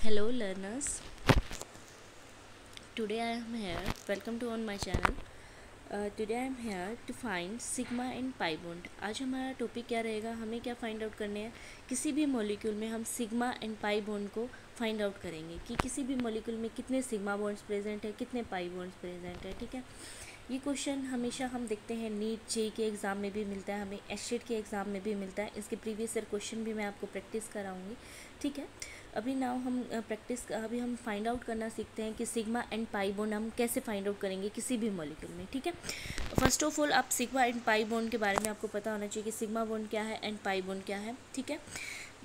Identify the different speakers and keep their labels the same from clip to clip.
Speaker 1: Hello learners, today I am here, welcome to on my channel. Today I am here to find sigma and pi bond. आज हमारा topic क्या रहेगा, हमें क्या find out करने हैं। किसी भी मॉलिक्यूल में हम सिग्मा एंड पाई बॉन्ड को फाइंड आउट करेंगे कि किसी भी मॉलिक्यूल में कितने सिग्मा बॉन्ड्स प्रेजेंट है, कितने पाई बॉन्ड्स प्रेजेंट है। ठीक है, ये क्वेश्चन हमेशा हम देखते हैं नीट जे के एग्ज़ाम में भी मिलता है, हमें एसशेट के एग्ज़ाम में भी मिलता है। इसके प्रीवियस ईयर क्वेश्चन भी मैं आपको प्रैक्टिस कराऊंगी। ठीक है, अभी हम फाइंड आउट करना सीखते हैं कि सिग्मा एंड पाई बॉन्ड हम कैसे फाइंड आउट करेंगे किसी भी मॉलिक्यूल में। ठीक है, फर्स्ट ऑफ ऑल आप सिग्मा एंड पाई बॉन्ड के बारे में आपको पता होना चाहिए कि सिग्मा बॉन्ड क्या है एंड पाई बॉन्ड क्या है। ठीक है,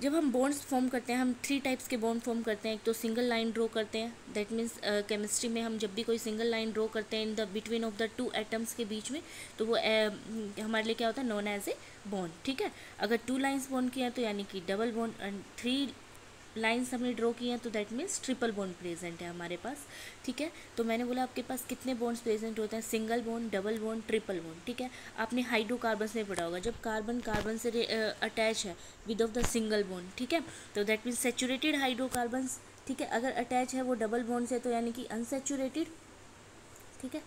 Speaker 1: जब हम बॉन्ड्स फॉर्म करते हैं, हम 3 टाइप्स के बॉन्ड फॉर्म करते हैं। एक तो सिंगल लाइन ड्रॉ करते हैं, दैट मीन्स केमिस्ट्री में हम जब भी कोई सिंगल लाइन ड्रॉ करते हैं in the between of the 2 atoms के बीच में, तो वो हमारे लिए क्या होता है, नोन एज ए बॉन्ड। ठीक है, अगर 2 लाइन्स बॉन्ड किया तो यानी कि डबल बॉन्ड, एंड 3 लाइन्स हमने ड्रॉ की हैं तो that means triple bond present है हमारे पास। ठीक है, तो मैंने बोला आपके पास कितने बॉन्ड्स प्रेजेंट होते हैं, single bond, double bond, triple bond. ठीक है, आपने हाइड्रोकार्बन्स में पढ़ा होगा, जब कार्बन कार्बन से अटैच है with of the single bond, ठीक है, तो दैट मीन्स सेचुरेटेड हाइड्रोकार्बन्स। ठीक है, अगर अटैच है वो डबल बॉन्ड से तो यानी कि अनसेचुरेटेड। ठीक है,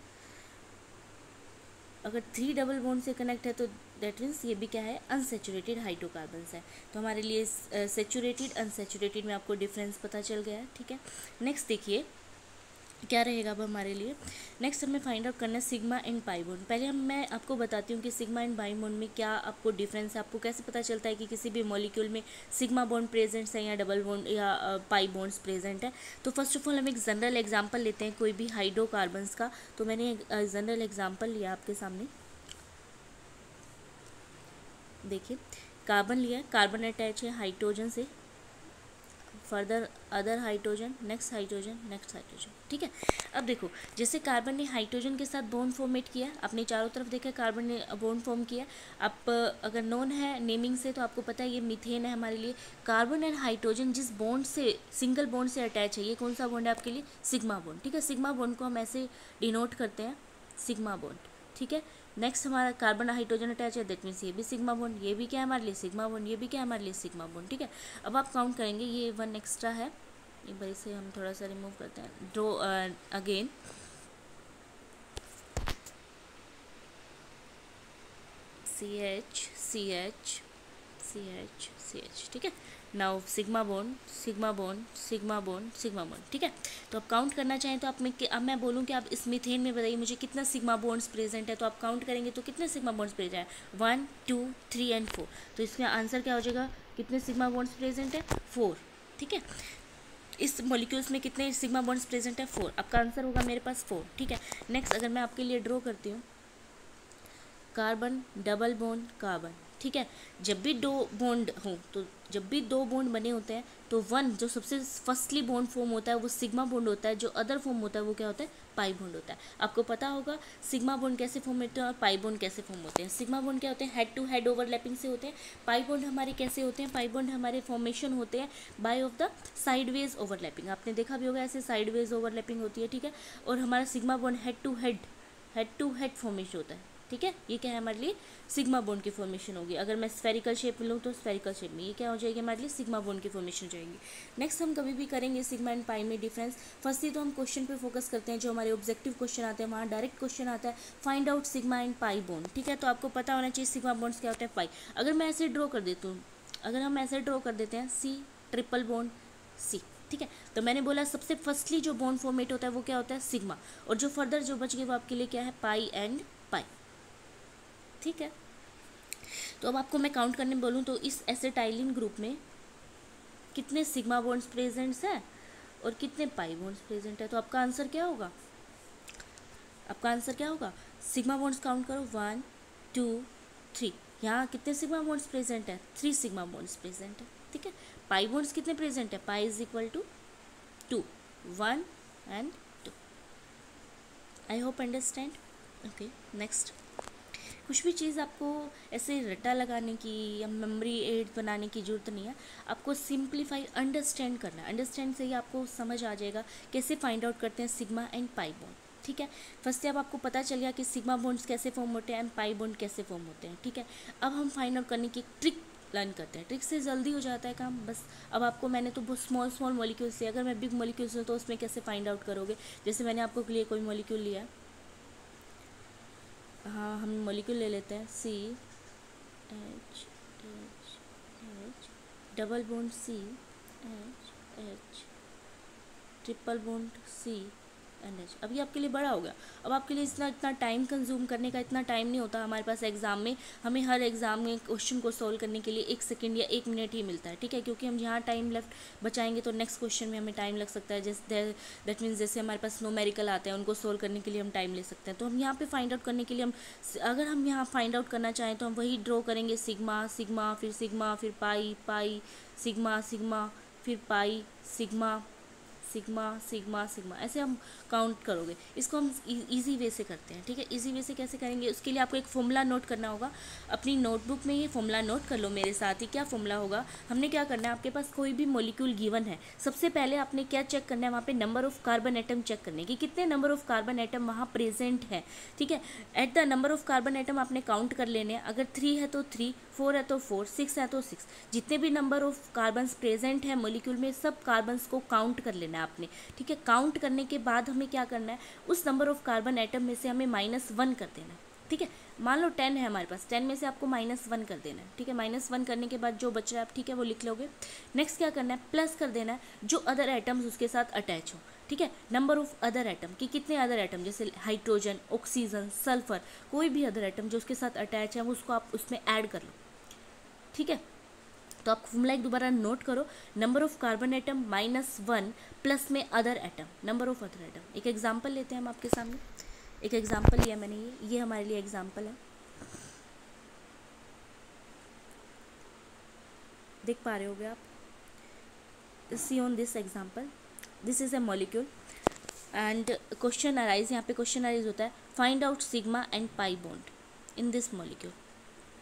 Speaker 1: अगर 3 डबल बॉन्ड से कनेक्ट है तो दैट मीन्स ये भी क्या है, अनसेचुरेटेड हाइड्रोकार्बन्स है। तो हमारे लिए सेचुरेटेड अनसेचुरेटेड में आपको डिफरेंस पता चल गया है। ठीक है, नेक्स्ट देखिए क्या रहेगा अब हमारे लिए। नेक्स्ट हमें फाइंड आउट करना है सिग्मा एंड पाई बॉन्ड। पहले मैं आपको बताती हूँ कि सिग्मा एंड पाई बॉन्ड में क्या आपको डिफरेंस है, आपको कैसे पता चलता है कि किसी भी मॉलिक्यूल में सिग्मा बॉन्ड प्रेजेंट है या डबल बॉन्ड या पाई बॉन्ड्स प्रेजेंट है। तो फर्स्ट ऑफ ऑल हम एक जनरल एग्जाम्पल लेते हैं कोई भी हाइड्रोकार्बन्स का। तो मैंने एक जनरल एग्जाम्पल लिया आपके सामने, देखिए कार्बन लिया है, कार्बन अटैच है हाइड्रोजन से, further other hydrogen, next hydrogen, next hydrogen. ठीक है, अब देखो जैसे कार्बन ने हाइड्रोजन के साथ बॉन्ड फॉर्मेट किया, अपने चारों तरफ देखा कार्बन ने बॉन्ड फॉर्म किया। आप अगर नोन है नेमिंग से तो आपको पता है ये मीथेन है हमारे लिए। कार्बन एंड हाइड्रोजन जिस बॉन्ड से, सिंगल बॉन्ड से अटैच है, ये कौन सा बॉन्ड है आपके लिए, सिग्मा बॉन्ड। ठीक है, सिग्मा बॉन्ड को हम ऐसे डिनोट करते हैं, सिग्मा बॉन्ड। ठीक है, नेक्स्ट हमारा कार्बन हाइड्रोजन अटैच है, दैट मीन्स ये भी सिग्मा बॉन्ड, ये भी क्या है हमारे लिए सिग्मा बॉन्ड, ये भी क्या है हमारे लिए सिग्मा बॉन्ड। ठीक है, अब आप काउंट करेंगे, ये 1 एक्स्ट्रा है, एक बार इसे हम थोड़ा सा रिमूव करते हैं, draw again. CH CH CH CH। ठीक है, now sigma bond sigma bond sigma bond sigma bond. ठीक है, तो आप काउंट करना चाहें तो अब मैं बोलूँ कि आप इस मीथेन में बताइए मुझे कितना सिग्मा बॉन्ड्स प्रेजेंट है, तो आप काउंट करेंगे तो कितने सिग्मा बॉन्ड्स प्रेजेंट है, 1 2 3 एंड 4। तो इसमें आंसर क्या हो जाएगा, कितने सिग्मा बॉन्ड्स प्रेजेंट है, 4। ठीक है, इस मॉलिक्यूल्स में कितने सिग्मा बॉन्ड्स प्रेजेंट है, 4। आपका आंसर होगा मेरे पास 4। ठीक है, नेक्स्ट अगर मैं आपके लिए ड्रॉ करती हूँ, कार्बन डबल बॉन्ड कार्बन। ठीक है, जब भी 2 बॉन्ड हो, तो जब भी 2 बॉन्ड बने होते हैं तो 1 जो सबसे फर्स्टली बॉन्ड फॉर्म होता है वो सिग्मा बॉन्ड होता है, जो अदर फॉर्म होता है वो क्या होता है, पाई बॉन्ड होता है। आपको पता होगा सिग्मा बॉन्ड कैसे फॉर्म होते हैं और पाई बॉन्ड कैसे फॉर्म होते हैं। सिग्मा बॉन्ड क्या होते हैं, हेड टू हेड ओवरलैपिंग से होते हैं। पाई बॉन्ड हमारे कैसे होते हैं, पाई बॉन्ड हमारे फॉर्मेशन होते हैं by of the sideways overlapping. आपने देखा भी होगा ऐसे साइडवेज ओवरलैपिंग होती है। ठीक है, और हमारा sigma bond head to head formation होता है। ठीक है, ये क्या है हमारे लिए, सिग्मा बॉन्ड की फॉर्मेशन होगी। अगर मैं स्फेरिकल शेप में लूँ तो स्फेरिकल शेप में ये क्या हो जाएगी, हमारे लिए सिग्मा बॉन्ड की फॉर्मेशन हो जाएगी। नेक्स्ट हम कभी भी करेंगे सिग्मा एंड पाई में डिफरेंस। फर्स्टली तो हम क्वेश्चन पे फोकस करते हैं, जो हमारे ऑब्जेक्टिव क्वेश्चन आते हैं वहाँ डायरेक्ट क्वेश्चन आता है find out sigma and pi bond. ठीक है, तो आपको पता होना चाहिए सिग्मा बॉन्ड्स क्या होता है, पाई। अगर मैं ऐसे ड्रॉ कर देती हूँ, अगर हम ऐसे ड्रॉ कर देते हैं C ट्रिपल बॉन्ड C। ठीक है, तो मैंने बोला सबसे फर्स्टली जो बॉन्ड फॉर्मेट होता है वो क्या होता है, सिग्मा, और जो फर्दर जो बच गए वो आपके लिए क्या है, पाई एंड पाई। ठीक है, तो अब आपको मैं काउंट करने बोलूँ तो इस एसिटाइलिन ग्रुप में कितने सिग्मा बॉन्ड्स प्रेजेंट्स हैं और कितने पाई बॉन्ड्स प्रेजेंट है। तो आपका आंसर क्या होगा, आपका आंसर क्या होगा, सिग्मा बॉन्ड्स काउंट करो, 1 2 3। यहाँ कितने सिग्मा बॉन्ड्स प्रेजेंट है, 3 सिग्मा बॉन्ड्स प्रेजेंट है। ठीक है, पाई बॉन्ड्स कितने प्रेजेंट है, pi is equal to 2, 1 and 2। I hope understand. Okay, next कुछ भी चीज़ आपको ऐसे रट्टा लगाने की या मेमोरी एड बनाने की ज़रूरत नहीं है, आपको सिंप्लीफाई अंडरस्टैंड करना है। अंडरस्टैंड से ही आपको समझ आ जाएगा कैसे फाइंड आउट करते हैं सिग्मा एंड पाई बॉन्ड। ठीक है, फर्स्ट अब आपको पता चल गया कि सिग्मा बॉन्ड्स कैसे फॉर्म होते हैं एंड पाई बॉन्ड कैसे फॉर्म होते हैं। ठीक है, अब हम फाइंड आउट करने की ट्रिक लर्न करते हैं। ट्रिक से जल्दी हो जाता है काम बस। अब आपको मैंने तो बहुत स्मॉल स्मॉल मॉलिक्यूल्स से, अगर मैं बिग मॉलिक्यूल्स हूँ तो उसमें कैसे फाइंड आउट करोगे। जैसे मैंने आपको लिए कोई मॉलिक्यूल लिया, हाँ हम मॉलिक्यूल ले लेते हैं C H H H, double bond C H H, triple bond C and H. अभी आपके लिए बड़ा हो गया। अब आपके लिए इतना टाइम कंज्यूम करने का इतना टाइम नहीं होता हमारे पास एग्जाम में। हमें हर एग्जाम में क्वेश्चन को सॉल्व करने के लिए 1 सेकंड या 1 मिनट ही मिलता है, ठीक है, क्योंकि हम यहाँ टाइम लेफ्ट बचाएंगे तो नेक्स्ट क्वेश्चन में हमें टाइम लग सकता है। जैसे दैट मीन्स जैसे हमारे पास न्यूमेरिकल आते हैं उनको सोल्व करने के लिए हम टाइम ले सकते हैं। तो हम यहाँ पे फाइंड आउट करने के लिए अगर हम यहाँ फाइंड आउट करना चाहें तो हम वही ड्रॉ करेंगे, सिग्मा सिग्मा फिर पाई पाई, सिग्मा सिग्मा फिर पाई, सिग्मा सिग्मा सिग्मा सिग्मा, ऐसे हम काउंट करोगे। इसको हम इजी वे से करते हैं, ठीक है। इजी वे से कैसे करेंगे, उसके लिए आपको एक फॉर्मूला नोट करना होगा। अपनी नोटबुक में ये फॉर्मूला नोट कर लो मेरे साथ ही। क्या फॉर्मूला होगा, हमने क्या करना है, आपके पास कोई भी मॉलिक्यूल गिवन है, सबसे पहले आपने क्या चेक करना है, वहाँ पे number of carbon atom check करने की, कितने नंबर ऑफ कार्बन एटम वहाँ प्रेजेंट है, ठीक है। At the number of carbon atom आपने काउंट कर लेने हैं। अगर 3 है तो 3, 4 है तो 4, 6 है तो 6, जितने भी नंबर ऑफ कार्बन्स प्रेजेंट है मॉलिक्यूल में सब कार्बन्स को काउंट कर लेना है आपने, ठीक है। काउंट करने के बाद हमें क्या करना है, उस नंबर ऑफ कार्बन एटम में से हमें -1 कर देना है, ठीक है। मान लो 10 है हमारे पास, 10 में से आपको -1 कर देना है, ठीक है। -1 करने के बाद जो बच रहा है आप, ठीक है, वो लिख लोगे। नेक्स्ट क्या करना है, प्लस कर देना है जो अदर एटम्स उसके साथ अटैच हो, ठीक है। नंबर ऑफ अदर एटम कि कितने अदर एटम, जैसे हाइड्रोजन, ऑक्सीजन, सल्फर, कोई भी अदर एटम जो उसके साथ अटैच है वो उसको आप उसमें ऐड कर लो, ठीक है। तो आप फॉर्मूला एक दोबारा नोट करो, number of carbon atom -1 plus में other atom, number of other atom. एक एग्जांपल लेते हैं हम आपके सामने, एक एग्जांपल लिया मैंने, ये हमारे लिए एग्जांपल है, देख पा रहे होगे आप। See on this example, this is a molecule and question arise, यहाँ पे क्वेश्चन अराइज होता है, find out sigma and pi bond in this molecule.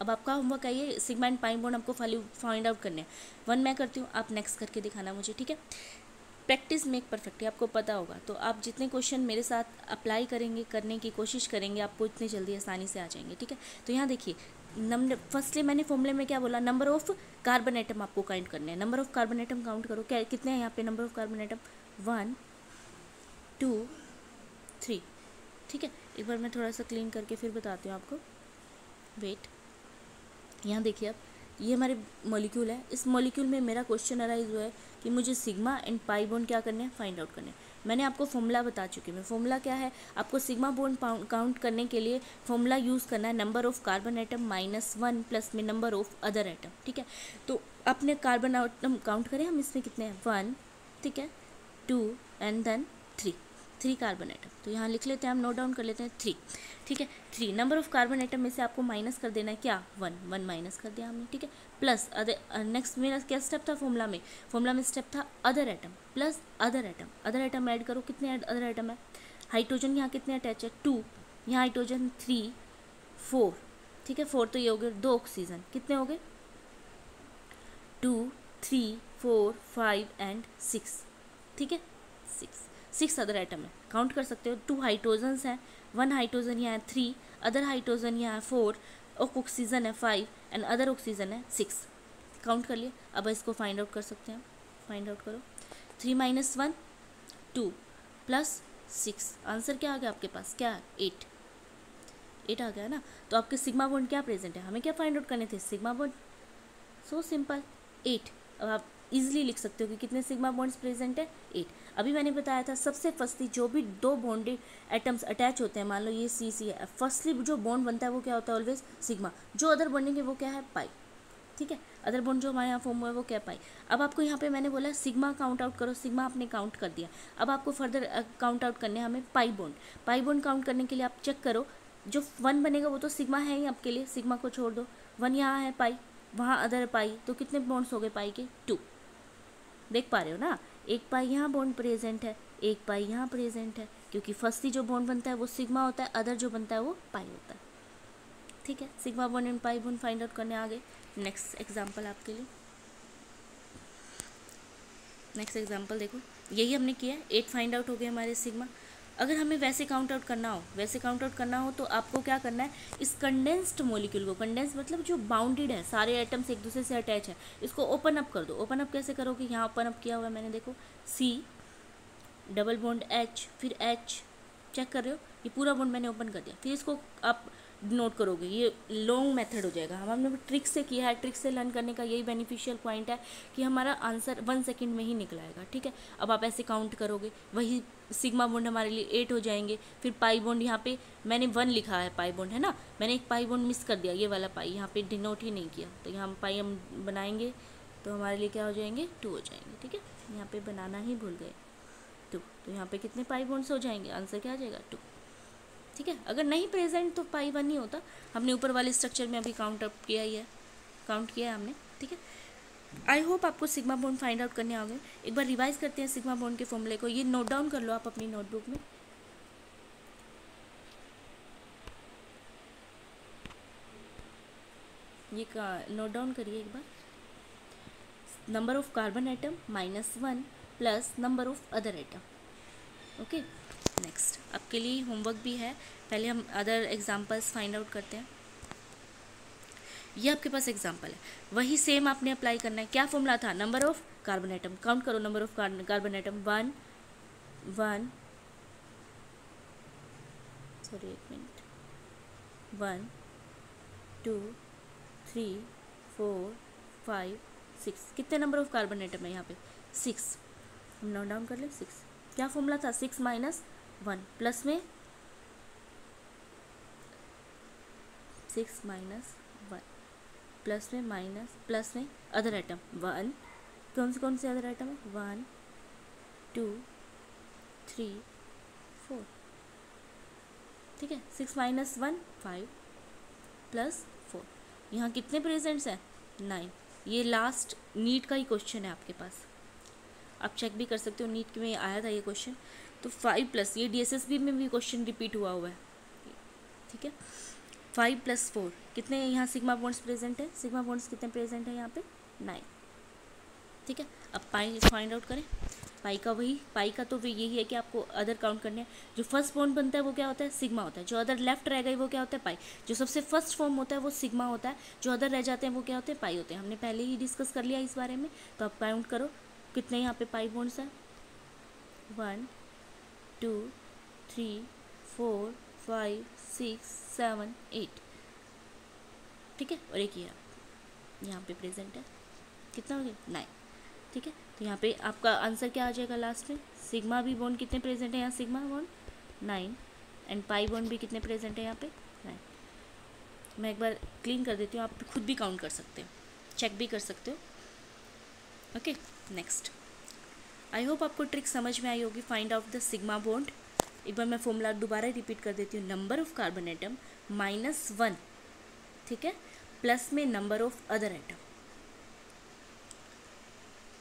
Speaker 1: अब आपका होमवर्क है ये, सिग्मा एंड पाई बॉन्ड आपको फाइंड आउट करने हैं। 1 मैं करती हूँ, आप नेक्स्ट करके दिखाना मुझे, ठीक है। प्रैक्टिस मेक परफेक्ट, आपको पता होगा, तो आप जितने क्वेश्चन मेरे साथ अप्लाई करेंगे, करने की कोशिश करेंगे, आपको इतनी जल्दी आसानी से आ जाएंगे, ठीक है। तो यहाँ देखिए, नंबर फर्स्टली मैंने फॉर्मूले में क्या बोला, नंबर ऑफ कार्बन एटम आपको काउंट करने हैं। Number of carbon atom count करो, क्या कितने हैं यहाँ पे नंबर ऑफ कार्बन एटम, 1 2 3, ठीक है। एक बार मैं थोड़ा सा क्लीन करके फिर बताती हूँ आपको, वेट। यहाँ देखिए आप, ये हमारे मॉलिक्यूल है, इस मॉलिक्यूल में मेरा क्वेश्चन अराइज हुआ है कि मुझे सिग्मा एंड पाई बॉन्ड क्या करने हैं, फाइंड आउट करने हैं। मैंने आपको फॉर्मूला बता चुकी हूँ। फॉर्मूला क्या है, आपको सिग्मा बॉन्ड काउंट करने के लिए फॉर्मूला यूज़ करना है, number of carbon atom -1 plus में नंबर ऑफ अदर एटम, ठीक है। तो अपने कार्बन एटम काउंट करें हम, इसमें कितने हैं, 1, ठीक है, 2 एंड देन 3 कार्बन एटम। तो यहाँ लिख लेते हैं हम, नोट डाउन कर लेते हैं 3, ठीक है। 3 नंबर ऑफ कार्बन एटम में से आपको माइनस कर देना है क्या, 1 माइनस कर दिया हमने, ठीक है। प्लस अदर, नेक्स्ट मेरा क्या स्टेप था फॉर्मूला में स्टेप था other atom plus other atom add करो, कितने अदर एटम है, हाइड्रोजन यहाँ कितने अटैच है, 2, यहाँ हाइड्रोजन 3 4, ठीक है, 4 तो ये हो गए, 2 ऑक्सीजन, कितने हो गए, 2 3 4 5 एंड 6, ठीक है, 6 अदर एटम है, काउंट कर सकते हो। 2 हाइड्रोजन्स हैं, 1 हाइड्रोजन यहाँ है 3, अदर हाइड्रोजन यहाँ है 4, ऑक्सीजन है 5 एंड अदर ऑक्सीजन है 6, काउंट कर लिए। अब इसको फाइंड आउट कर सकते हैं, फाइंड आउट करो, 3 - 1 2 प्लस 6, आंसर क्या आ गया आपके पास, क्या 8 आ गया ना। तो आपके सिग्मा बॉन्ड क्या प्रेजेंट है, हमें क्या फाइंड आउट करने थे, सिग्मा बॉन्ड, सो सिंपल 8। अब आप इजीली लिख सकते हो कि कितने सिग्मा बॉन्ड्स प्रेजेंट है, 8। अभी मैंने बताया था सबसे फर्स्टली जो भी 2 बॉन्डेड एटम्स अटैच होते हैं, मान लो ये सी है, फर्स्टली जो बॉन्ड बनता है वो क्या होता है, ऑलवेज सिग्मा। जो अदर बॉन्डिंग है वो क्या है, पाई, ठीक है। अदर बॉन्ड जो हमारे यहाँ फॉर्म हुआ है वो क्या है, पाई। अब आपको यहाँ पे मैंने बोला सिग्मा काउंट आउट करो, सिग्मा आपने काउंट कर दिया। अब आपको फर्दर काउंट आउट करने हैं हमें पाई बॉन्ड काउंट करने के लिए आप चेक करो, जो 1 बनेगा वो तो सिग्मा है ही आपके लिए, सिग्मा को छोड़ दो, 1 यहाँ है पाई, वहाँ अदर पाई, तो कितने बॉन्ड्स हो गए पाई के, 2, देख पा रहे हो ना। एक पाई यहाँ बॉन्ड प्रेजेंट है, एक पाई यहाँ प्रेजेंट है, क्योंकि फर्स्टली जो बॉन्ड बनता है वो सिग्मा होता है, अदर जो बनता है वो पाई होता है, ठीक है। Sigma bond and pi bond find out करने आगे। नेक्स्ट एग्जांपल आपके लिए, नेक्स्ट एग्जांपल देखो, यही हमने किया, 8 फाइंड आउट हो गए हमारे सिग्मा। अगर हमें वैसे काउंट आउट करना हो तो आपको क्या करना है, इस कंडेंस्ड मॉलिक्यूल को, कंडेंस मतलब जो बाउंडेड है, सारे एटम्स एक दूसरे से अटैच है, इसको ओपन अप कर दो। ओपन अप कैसे करोगे, यहाँ ओपन अप किया हुआ है मैंने, देखो C डबल बॉन्ड H फिर H, चेक कर रहे हो, ये पूरा बॉन्ड मैंने ओपन कर दिया। फिर इसको आप नोट करोगे, ये लॉन्ग मेथड हो जाएगा। हमने ट्रिक से किया है, ट्रिक से लर्न करने का यही बेनिफिशियल पॉइंट है कि हमारा आंसर 1 सेकंड में ही निकल आएगा, ठीक है। अब आप ऐसे काउंट करोगे, वही सिग्मा बॉन्ड हमारे लिए 8 हो जाएंगे। फिर पाई बॉन्ड, यहाँ पे मैंने 1 लिखा है, पाई बॉन्ड है ना, मैंने एक पाई बॉन्ड मिस कर दिया, ये वाला पाई यहाँ पे डिनोट ही नहीं किया, तो यहाँ पाई हम बनाएंगे तो हमारे लिए क्या हो जाएंगे, 2 हो जाएंगे, ठीक है। यहाँ पे बनाना ही भूल गए, 2, तो यहाँ पे कितने पाई बॉन्ड्स हो जाएंगे, आंसर क्या आ जाएगा, 2, ठीक है। अगर नहीं प्रेजेंट तो पाई 1 ही होता। हमने ऊपर वाले स्ट्रक्चर में अभी काउंट किया है हमने, ठीक है। आई होप आपको सिग्मा बॉन्ड फाइंड आउट करने आ गए। एक बार रिवाइज करते हैं सिग्मा बॉन्ड के फॉर्मूले को, ये नोट डाउन कर लो आप अपनी नोटबुक में। ये नोट डाउन करिए एक बार, number of carbon atom -1 plus number of other atom, okay. Next आपके लिए होमवर्क भी है, पहले हम अदर एग्जांपल्स फाइंड आउट करते हैं। ये आपके पास एग्जांपल है, वही सेम आपने अप्लाई करना है। क्या फॉर्मूला था, number of carbon atom, count करो number of carbon atom, 1 1 sorry एक मिनट, 1 2 3 4 5 6, कितने नंबर ऑफ कार्बन एटम है यहाँ पे, 6, हम नोट डाउन कर ले 6। क्या फॉर्मूला था, 6 - 1 प्लस में 6 - 1 प्लस में अदर आइटम 1, कौन से अदर आइटम है, 1 2 3 4, ठीक है। 6 - 1 5 प्लस 4, यहाँ कितने प्रेजेंट्स हैं, 9। ये लास्ट नीट का ही क्वेश्चन है आपके पास, आप चेक भी कर सकते हो, नीट में आया था ये क्वेश्चन। तो 5 प्लस, ये DSSB में भी क्वेश्चन रिपीट हुआ है, ठीक है। 5 + 4, कितने यहाँ सिग्मा बॉन्ड्स प्रेजेंट है, सिग्मा बॉन्ड्स कितने प्रेजेंट है यहाँ पे, 9, ठीक है। अब पाई फाइंड आउट करें, पाई का तो यही है कि आपको अदर काउंट करने हैं। जो फर्स्ट बॉन्ड बनता है वो क्या होता है, सिग्मा होता है। जो अदर लेफ्ट रह गई वो क्या होता है, पाई। जो सबसे फर्स्ट फॉर्म होता है वो सिग्मा होता है, जो अदर रह जाते हैं वो क्या होते हैं, पाई होते हैं। हमने पहले ही डिस्कस कर लिया इस बारे में, तो आप काउंट करो कितने यहाँ पे पाई बॉन्ड्स हैं, 1 2 3 4 5 6 7 8, ठीक है। और एक ये यहाँ पे प्रेजेंट है, कितना हो गया, 9, ठीक है। तो यहाँ पे आपका आंसर क्या आ जाएगा लास्ट में, सिग्मा भी बॉन्ड कितने प्रेजेंट है यहाँ, sigma bond 9 and pi bond भी कितने प्रेजेंट है यहाँ पे, 9। मैं एक बार क्लीन कर देती हूँ, आप खुद भी काउंट कर सकते हो, चेक भी कर सकते हो, ओके। नेक्स्ट, आई होप आपको ट्रिक समझ में आई होगी, find out the sigma bond. एक बार मैं फॉर्मूला दोबारा रिपीट कर देती हूँ, नंबर ऑफ कार्बन एटम -1, ठीक है, प्लस में number of other atom.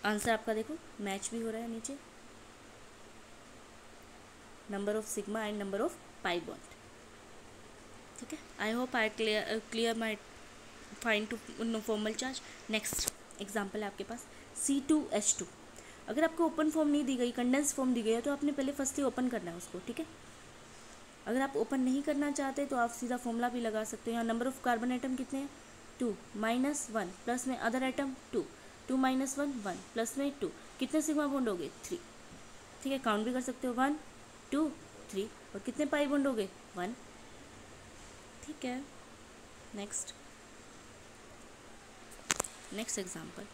Speaker 1: Answer आपका देखो मैच भी हो रहा है नीचे, number of sigma and number of pi bond, ठीक है। I hope I clear my find to formal charge. Next example है आपके पास C2H2। अगर आपको ओपन फॉर्म नहीं दी गई, कंडेंस फॉर्म दी गई है, तो आपने पहले फर्स्ट ही ओपन करना है उसको, ठीक है। अगर आप ओपन नहीं करना चाहते तो आप सीधा फॉर्मूला भी लगा सकते हो। यहाँ नंबर ऑफ कार्बन आइटम कितने हैं, 2 - 1 प्लस में अदर आइटम 2 2 - 1 1 प्लस में 2, कितने सिग्मा बॉन्ड हो गए, 3, ठीक है। काउंट भी कर सकते हो, 1 2 3, और कितने पाई बॉन्ड हो गए, 1, ठीक है। नेक्स्ट एग्जाम्पल,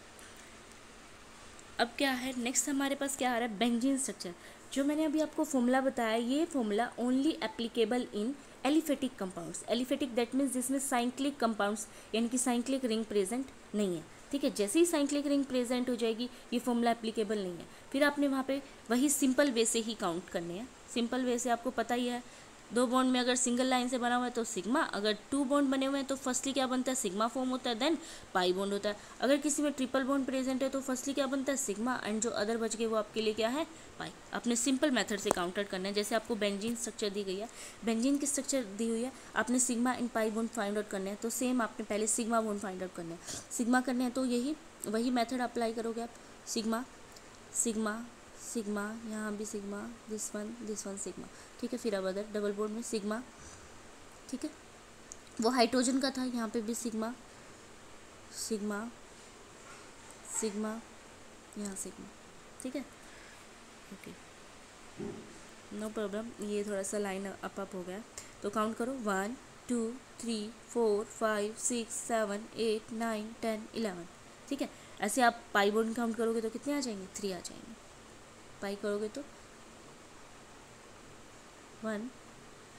Speaker 1: अब क्या है, नेक्स्ट हमारे पास क्या आ रहा है, बेंजीन स्ट्रक्चर। जो मैंने अभी आपको फॉर्मूला बताया, ये formula only applicable in aliphatic compounds. Aliphatic that means जिसमें साइक्लिक कंपाउंड्स यानी कि साइक्लिक रिंग प्रेजेंट नहीं है, ठीक है। जैसे ही साइक्लिक रिंग प्रेजेंट हो जाएगी, ये फॉर्मूला एप्लीकेबल नहीं है। फिर आपने वहाँ पे वही सिंपल वे से ही काउंट करने हैं। सिंपल वे से आपको पता ही है, 2 बॉन्ड में अगर सिंगल लाइन से बना हुआ है तो सिग्मा, अगर 2 बॉन्ड बने हुए हैं तो फर्स्टली क्या बनता है, सिग्मा फॉर्म होता है, देन पाई बॉन्ड होता है। अगर किसी में ट्रिपल बॉन्ड प्रेजेंट है तो फर्स्टली क्या बनता है, सिग्मा, एंड जो अदर बच गए वो आपके लिए क्या है, पाई। आपने सिंपल मेथड से काउंट आउट करना है। जैसे आपको बेंजीन स्ट्रक्चर दी गई है, बेंजीन की स्ट्रक्चर दी हुई है, आपने sigma and pi bond find out करने हैं, तो सेम आपने पहले सिग्मा बॉन्ड फाइंड आउट करने हैं। सिग्मा करने हैं तो वही मेथड अप्लाई करोगे आप, सिग्मा सिग्मा सिग्मा, यहाँ भी सिग्मा, दिस वन सिग्मा, ठीक है। फिर अब अदर डबल बॉन्ड में सिग्मा, ठीक है। वो हाइड्रोजन का था, यहाँ पे भी सिग्मा सिग्मा सिग्मा, यहाँ सिग्मा, ठीक है। Okay, no problem. ये थोड़ा सा लाइन अप हो गया, तो काउंट करो 1 2 3 4 5 6 7 8 9 10 11, ठीक है। ऐसे आप पाई बॉन्ड काउंट करोगे तो कितने आ जाएंगे? 3 आ जाएंगे। पाई करोगे तो 1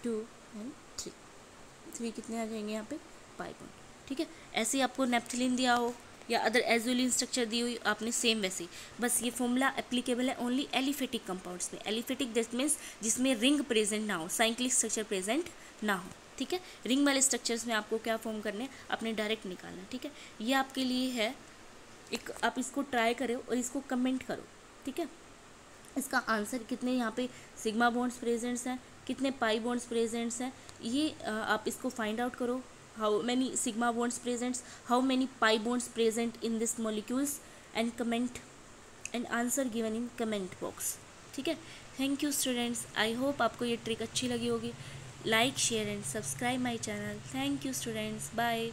Speaker 1: 2 एंड 3 कितने आ जाएंगे यहाँ पे? पाई बॉन्ड, ठीक है। ऐसे ही आपको नेप्थलीन दिया हो या अदर एजुलिन स्ट्रक्चर दी हुई आपने सेम वैसे ही, बस ये फॉर्मूला एप्लीकेबल है ओनली एलिफेटिक कंपाउंड्स में। एलिफेटिक दिस मीन्स जिसमें रिंग प्रेजेंट ना हो, साइक्लिक स्ट्रक्चर प्रेजेंट ना हो, ठीक है। रिंग वाले स्ट्रक्चर्स में आपको क्या फॉर्म करने हैं, आपने डायरेक्ट निकालना है, ठीक है। ये आपके लिए है एक, आप इसको ट्राई करो और इसको कमेंट करो, ठीक है। इसका आंसर कितने यहाँ पे सिग्मा बॉन्ड्स प्रेजेंट्स हैं, कितने पाई बॉन्ड्स प्रेजेंट्स हैं, ये आप इसको फाइंड आउट करो। How many sigma bonds presents, how many pi bonds present in this molecules, and comment and answer given in comment box, ठीक है। Thank you students, I hope आपको ये trick अच्छी लगी होगी। Like share and subscribe my channel. Thank you students, bye.